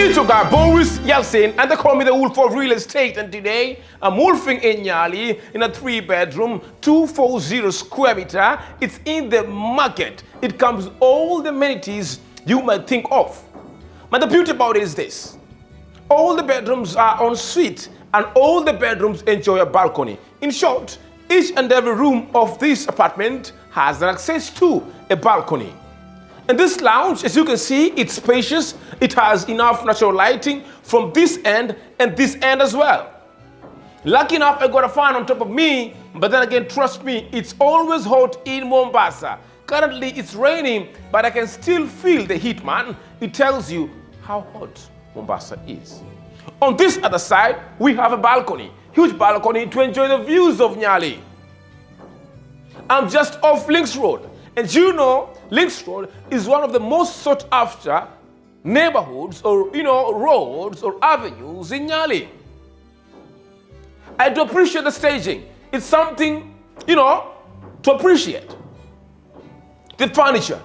It's your guy Boris, and they call me the wolf of real estate. And today I'm wolfing in Nyali in a 3-bedroom, 240 square meter. It's in the market. It comes with all the amenities you might think of. But the beauty about it is this: all the bedrooms are en suite, and all the bedrooms enjoy a balcony. In short, each and every room of this apartment has access to a balcony. And this lounge, as you can see, it's spacious. It has enough natural lighting from this end and this end as well. Lucky enough, I got a fan on top of me, but then again, trust me, it's always hot in Mombasa. Currently, it's raining, but I can still feel the heat, man. It tells you how hot Mombasa is. On this other side, we have a balcony, huge balcony to enjoy the views of Nyali. I'm just off Links Road. And you know, Links Road is one of the most sought after neighborhoods or, roads or avenues in Nyali. I do appreciate the staging. It's something, to appreciate. The furniture,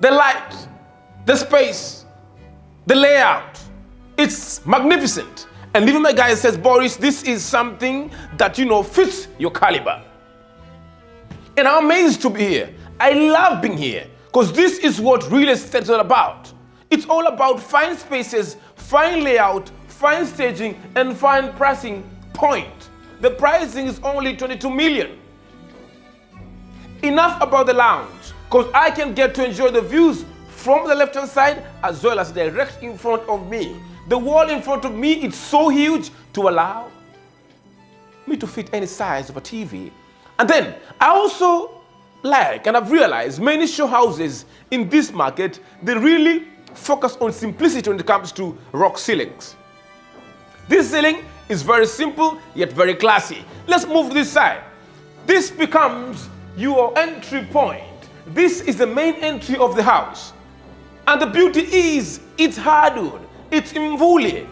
the light, the space, the layout. It's magnificent. And even my guy says, Boris, this is something that, fits your caliber. And I'm amazed to be here. I love being here because this is what real estate is all about. It's all about fine spaces, fine layout, fine staging, and fine pricing point. The pricing is only 22 million. Enough about the lounge, because I can get to enjoy the views from the left-hand side as well as direct in front of me. The wall in front of me is so huge to allow me to fit any size of a TV. And then I also and I've realized many show houses in this market, they really focus on simplicity when it comes to rock ceilings. This ceiling is very simple yet very classy. Let's move to this side. This becomes your entry point. This is the main entry of the house. And the beauty is it's hardwood, it's mvuli,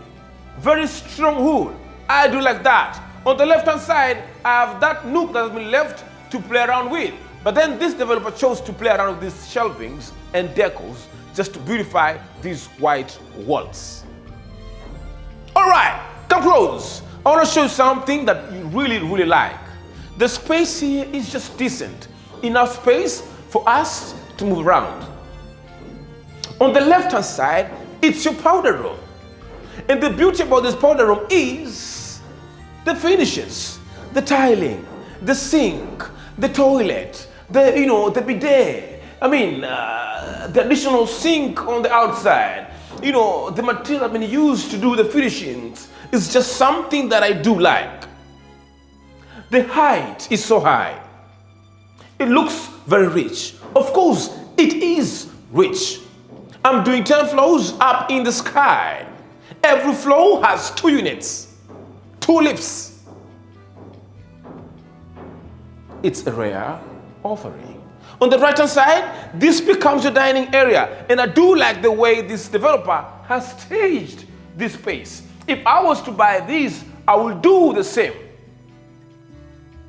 very strong wood. I do like that. On the left hand side, I have that nook that has been left to play around with. But then this developer chose to play around with these shelvings and decors just to beautify these white walls. All right, come close. I want to show you something that you really, really like. The space here is just decent. Enough space for us to move around. On the left-hand side, it's your powder room. And the beauty about this powder room is the finishes, the tiling, the sink, the toilet, the bidet. The additional sink on the outside. The material I've been used to do the finishings is just something that I do like. The height is so high. It looks very rich. Of course, it is rich. I'm doing 10 floors up in the sky. Every floor has 2 units, 2 lifts. It's a rare offering. On the right hand side, this becomes your dining area. And I do like the way this developer has staged this space. If I was to buy this, I will do the same.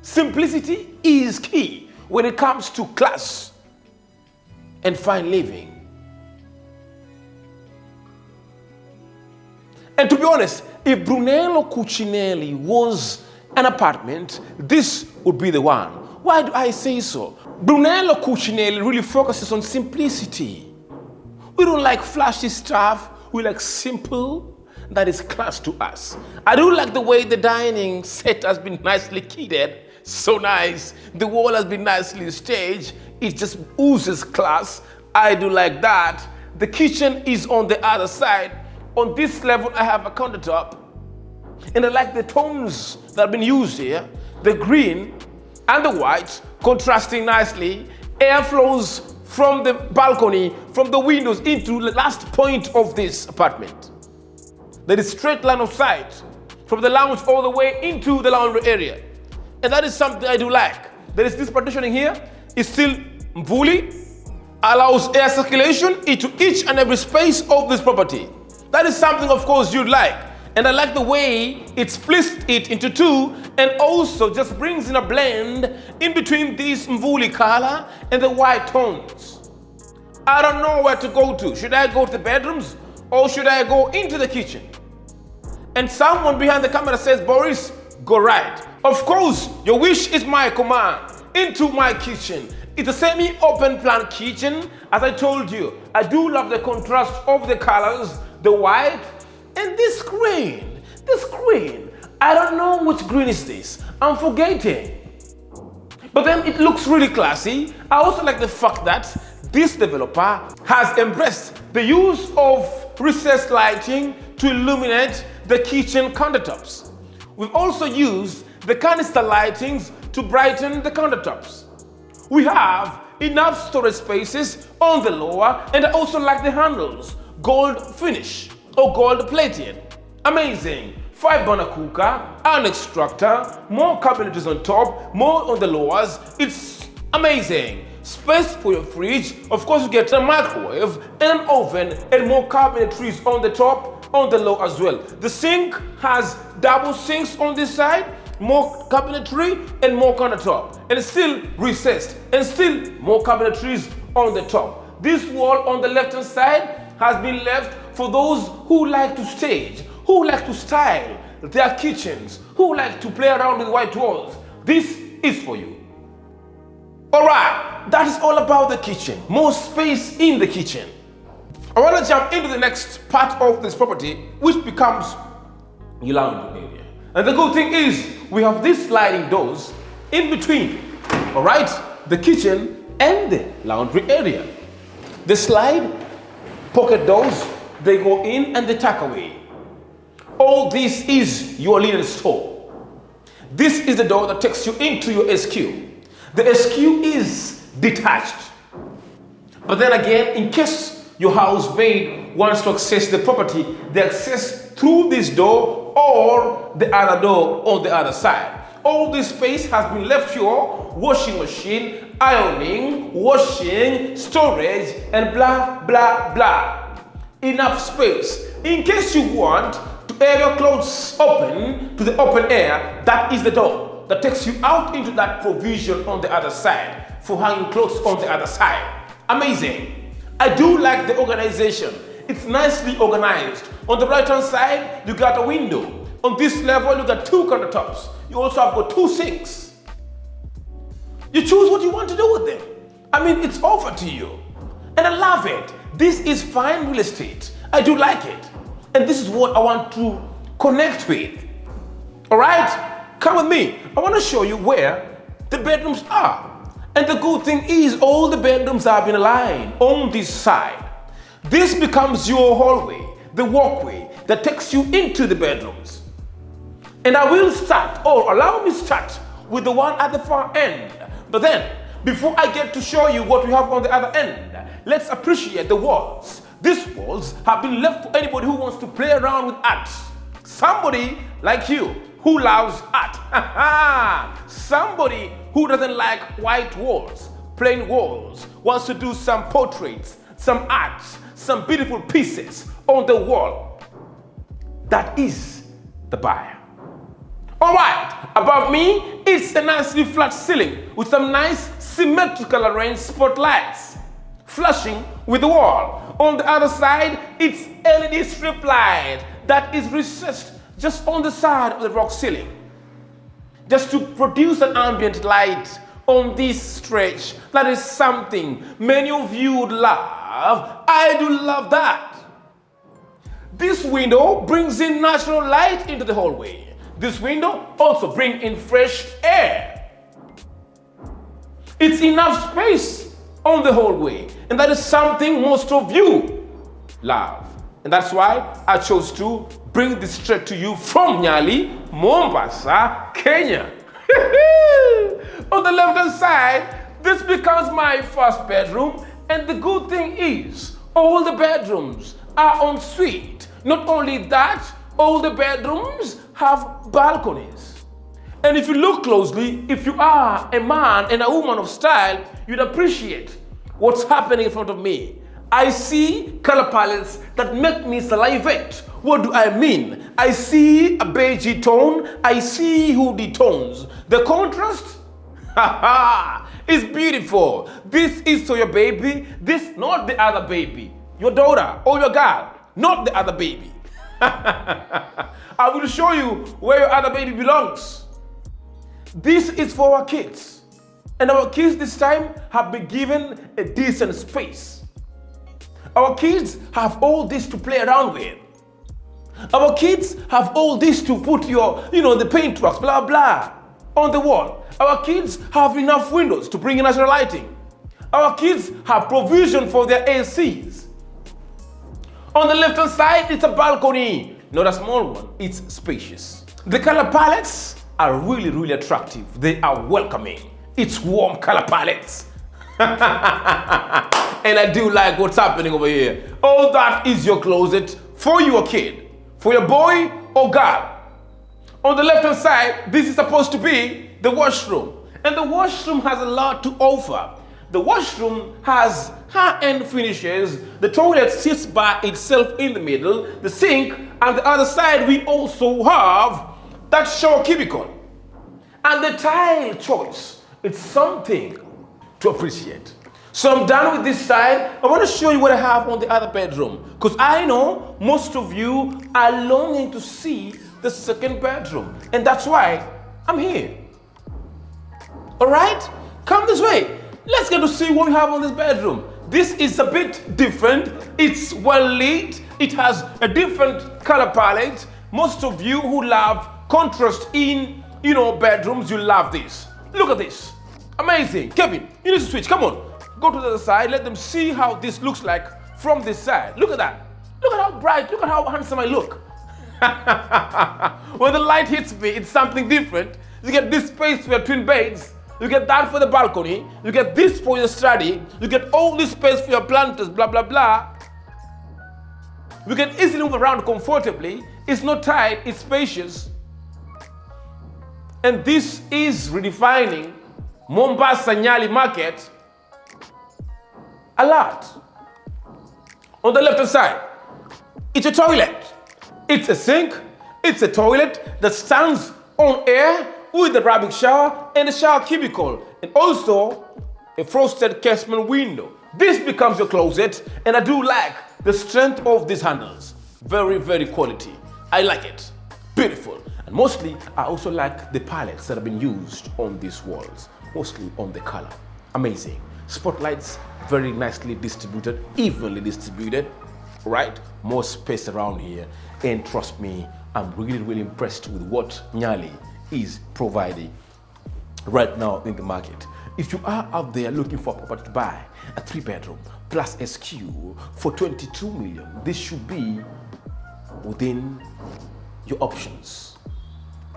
Simplicity is key when it comes to class and fine living. And to be honest, if Brunello Cucinelli was an apartment, this would be the one. Why do I say so? Brunello Cucinelli really focuses on simplicity. We don't like flashy stuff. We like simple. That is class to us. I do like the way the dining set has been nicely kitted. So nice. The wall has been nicely staged. It just oozes class. I do like that. The kitchen is on the other side. On this level, I have a countertop. And I like the tones that have been used here. The green and the white contrasting nicely. Air flows from the balcony, from the windows into the last point of this apartment. There is straight line of sight from the lounge all the way into the laundry area. And that is something I do like. There is this partitioning here. It's still mvuli, allows air circulation into each and every space of this property. That is something, of course, you'd like. And I like the way it splits it into 2 and also just brings in a blend in between this mvuli color and the white tones. I don't know where to go to. Should I go to the bedrooms or should I go into the kitchen? And someone behind the camera says, Boris, go right. Of course, your wish is my command. Into my kitchen. It's a semi-open plan kitchen. As I told you, I do love the contrast of the colors, the white, and this green. This green. I don't know which green is this. I'm forgetting. But then it looks really classy. I also like the fact that this developer has embraced the use of recessed lighting to illuminate the kitchen countertops. We've also used the canister lightings to brighten the countertops. We have enough storage spaces on the lower, and I also like the handles, gold finish or gold plated. Amazing. 5-burner cooker, an extractor, more cabinets on top, more on the lowers. It's amazing. Space for your fridge. Of course, you get a microwave and an oven and more cabinetries on the top, on the low as well. The sink has double sinks on this side, more cabinetry and more countertop, and still recessed, and still more cabinetries on the top. This wall on the left hand side has been left for those who like to stage, who like to style their kitchens, who like to play around with white walls. This is for you. Alright, that is all about the kitchen. More space in the kitchen. I want to jump into the next part of this property, which becomes your laundry area. And the good thing is, we have these sliding doors in between, alright, the kitchen and the laundry area. The slide pocket doors, they go in and they tuck away. All this is your linen store. This is the door that takes you into your SQ. The SQ is detached. But then again, in case your housemaid wants to access the property, they access through this door or the other door on the other side. All this space has been left for your washing machine, ironing, washing, storage, and blah, blah, blah. Enough space. In case you want to air your clothes open to the open air, that is the door that takes you out into that provision on the other side for hanging clothes on the other side. Amazing. I do like the organization. It's nicely organized. On the right hand side, you got a window. On this level, you got 2 countertops. You also have got 2 sinks. You choose what you want to do with them. I mean, it's offered to you. And I love it. This is fine real estate. I do like it. And this is what I want to connect with. All right? Come with me. I want to show you where the bedrooms are. And the good thing is all the bedrooms have been aligned on this side. This becomes your hallway, the walkway that takes you into the bedrooms. And I will start, or allow me start, with the one at the far end. But then, before I get to show you what we have on the other end, let's appreciate the walls. These walls have been left for anybody who wants to play around with art. Somebody like you who loves art. Somebody who doesn't like white walls, plain walls, wants to do some portraits, some arts, some beautiful pieces on the wall. That is the buyer. All right, above me, it's a nicely flat ceiling with some nice symmetrical arranged spotlights flushing with the wall. On the other side, it's LED strip light that is recessed just on the side of the rock ceiling, just to produce an ambient light on this stretch. That is something many of you would love. I do love that. This window brings in natural light into the hallway. This window also brings in fresh air. It's enough space on the hallway, and that is something most of you love. And that's why I chose to bring this straight to you from Nyali, Mombasa, Kenya. On the left-hand side, this becomes my first bedroom, and the good thing is, all the bedrooms are en suite. Not only that, all the bedrooms have balconies. And if you look closely, if you are a man and a woman of style, you'd appreciate what's happening in front of me. I see color palettes that make me salivate. What do I mean? I see a beigey tone. I see hoodie tones. The contrast, is beautiful. This is for your baby. This not the other baby. Your daughter or your girl. not the other baby. I will show you where your other baby belongs. This is for our kids. And our kids this time have been given a decent space. Our kids have all this to play around with. Our kids have all this to put your, the paintworks, blah, blah, on the wall. Our kids have enough windows to bring in natural lighting. Our kids have provision for their ACs. On the left-hand side, it's a balcony. Not a small one, it's spacious. The color palettes are really, really attractive. They are welcoming. It's warm color palettes. And I do like what's happening over here. All that is your closet for your kid, for your boy or girl. On the left-hand side, this is supposed to be the washroom. And the washroom has a lot to offer. The washroom has high-end finishes. The toilet sits by itself in the middle. The sink, and the other side, we also have that shower cubicle. And the tile choice, it's something to appreciate. So I'm done with this side. I want to show you what I have on the other bedroom, because I know most of you are longing to see the second bedroom, and that's why I'm here. All right, come this way. Let's get to see what we have on this bedroom. This is a bit different. It's well lit. It has a different color palette. Most of you who love contrast in, bedrooms, you love this. Look at this. Amazing. Kevin, you need to switch. Come on. Go to the other side. Let them see how this looks like from this side. Look at that. Look at how bright. Look at how handsome I look. When the light hits me, it's something different. You get this space for your twin beds. You get that for the balcony. You get this for your study. You get all this space for your planters, blah, blah, blah. You can easily move around comfortably. It's not tight, it's spacious. And this is redefining Mombasa Nyali market a lot. On the left-hand side, it's a toilet. It's a sink. It's a toilet that stands on air with a rubbing shower and a shower cubicle, and also a frosted casement window. This becomes your closet, and I do like the strength of these handles. Very, very quality. I like it. Beautiful. And mostly, I also like the palettes that have been used on these walls, mostly on the color. Amazing. Spotlights, very nicely distributed, evenly distributed, right? More space around here. And trust me, I'm really, really impressed with what Nyali is providing right now in the market. If you are out there looking for a property to buy, a 3-bedroom plus SQ for 22 million, this should be within your options.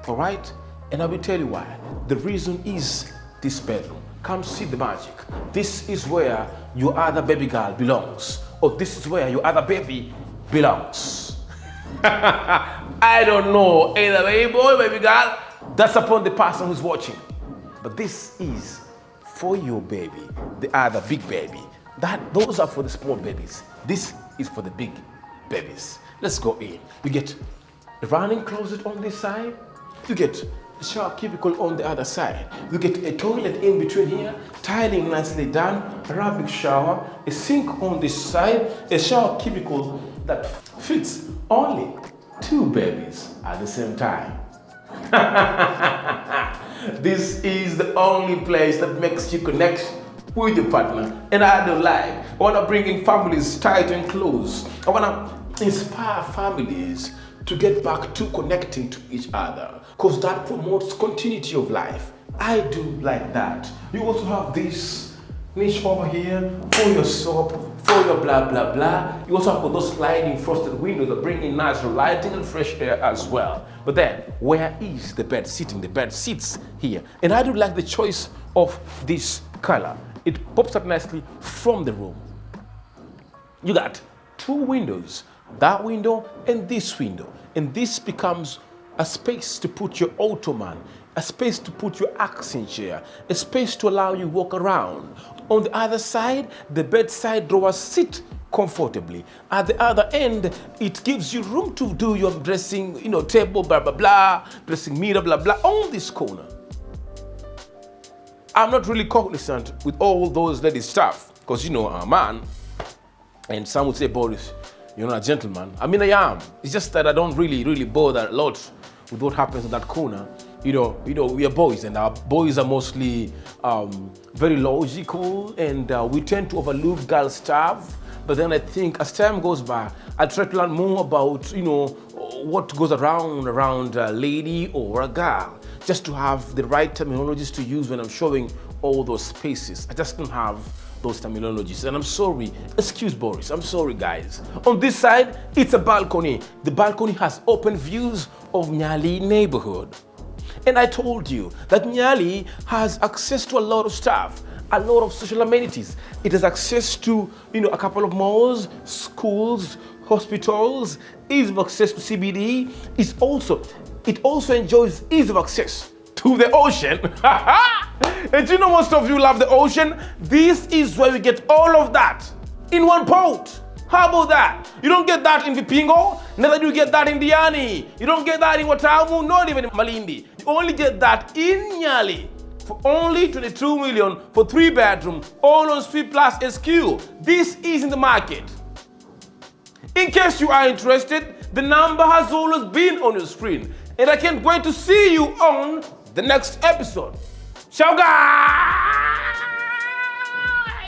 All right? And I will tell you why. The reason is this bedroom. Come see the magic. This is where your other baby girl belongs, or this is where your other baby belongs. I don't know, either baby boy, baby girl, that's upon the person who's watching. But this is for your baby, the other big baby. Those are for the small babies. This is for the big babies. Let's go in. You get a running closet on this side. You get a shower cubicle on the other side. You get a toilet in between here, tiling nicely done, a rubbing shower, a sink on this side, a shower cubicle that fits only 2 babies at the same time. This is the only place that makes you connect with your partner. And I don't like. I want to bring in families tight and close. I want to inspire families to get back to connecting to each other, because that promotes continuity of life. I do like that. You also have this niche over here for your soap, for your blah, blah, blah. You also have those sliding frosted windows that bring in natural lighting and fresh air as well. But then, where is the bed sitting? The bed sits here. And I do like the choice of this color. It pops up nicely from the room. You got 2 windows, that window and this window. And this becomes a space to put your ottoman, a space to put your accent chair, a space to allow you to walk around. On the other side, the bedside drawers sit comfortably. At the other end, it gives you room to do your dressing, table, blah, blah, blah, dressing mirror, blah, blah, on this corner. I'm not really cognizant with all those lady stuff, because I'm a man, and some would say, Boris, You're not a gentleman. I mean, I am. It's just that I don't really bother a lot with what happens in that corner. We are boys, and our boys are mostly very logical, and we tend to overlook girl stuff. But then I think as time goes by, I try to learn more about, what goes around a lady or a girl, just to have the right terminologies to use when I'm showing all those spaces. I just don't have those terminologies, and I'm sorry. Excuse Boris, I'm sorry guys. On this side, it's a balcony. The balcony has open views of Nyali neighborhood. And I told you that Nyali has access to a lot of stuff, a lot of social amenities. It has access to, a couple of malls, schools, hospitals, ease of access to CBD. It also enjoys ease of access to the ocean. And most of you love the ocean. This is where we get all of that in one pot. How about that? You don't get that in Vipingo, neither do you get that in Diani. You don't get that in Watamu, not even in Malindi. You only get that in Nyali for only 22 million for 3-bedroom, all-ensuite plus SQ. This is in the market. In case you are interested, the number has always been on your screen, and I can't wait to see you on the next episode. Ciao guys!